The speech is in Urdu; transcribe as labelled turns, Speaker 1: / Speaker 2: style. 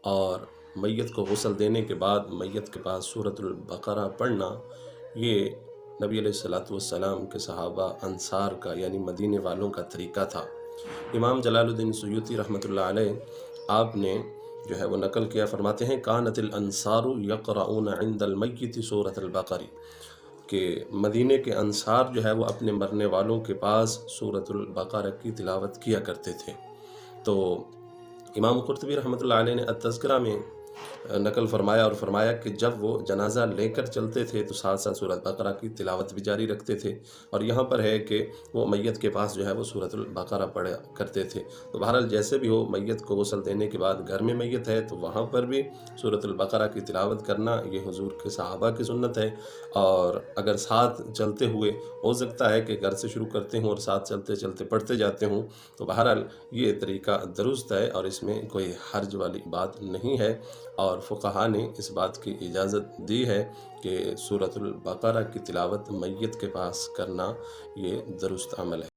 Speaker 1: اور میت کو غسل دینے کے بعد میت کے پاس سورۃ البقرہ پڑھنا، یہ نبی علیہ الصلوۃ والسلام کے صحابہ انصار کا یعنی مدینے والوں کا طریقہ تھا۔ امام جلال الدین سیوطی رحمۃ اللہ علیہ آپ نے جو ہے وہ نقل کیا، فرماتے ہیں کانت الانصار یقرؤون عند المیت سورۃ البقرہ، کہ مدینے کے انصار جو ہے وہ اپنے مرنے والوں کے پاس سورۃ البقرہ کی تلاوت کیا کرتے تھے۔ تو امام قرطبی رحمۃ اللہ علیہ نے التذکرہ میں نقل فرمایا اور فرمایا کہ جب وہ جنازہ لے کر چلتے تھے تو ساتھ ساتھ سورۃ بقرہ کی تلاوت بھی جاری رکھتے تھے، اور یہاں پر ہے کہ وہ میت کے پاس جو ہے وہ سورۃ البقرہ پڑھا کرتے تھے۔ تو بہرحال جیسے بھی ہو، میت کو غسل دینے کے بعد گھر میں میت ہے تو وہاں پر بھی سورۃ البقرہ کی تلاوت کرنا یہ حضور کے صحابہ کی سنت ہے، اور اگر ساتھ چلتے ہوئے ہو سکتا ہے کہ گھر سے شروع کرتے ہوں اور ساتھ چلتے چلتے پڑھتے جاتے ہوں، تو بہرحال یہ طریقہ درست ہے اور اس میں کوئی حرج والی بات نہیں ہے، اور فقہا نے اس بات کی اجازت دی ہے کہ سورۃ البقرہ کی تلاوت میت کے پاس کرنا یہ درست عمل ہے۔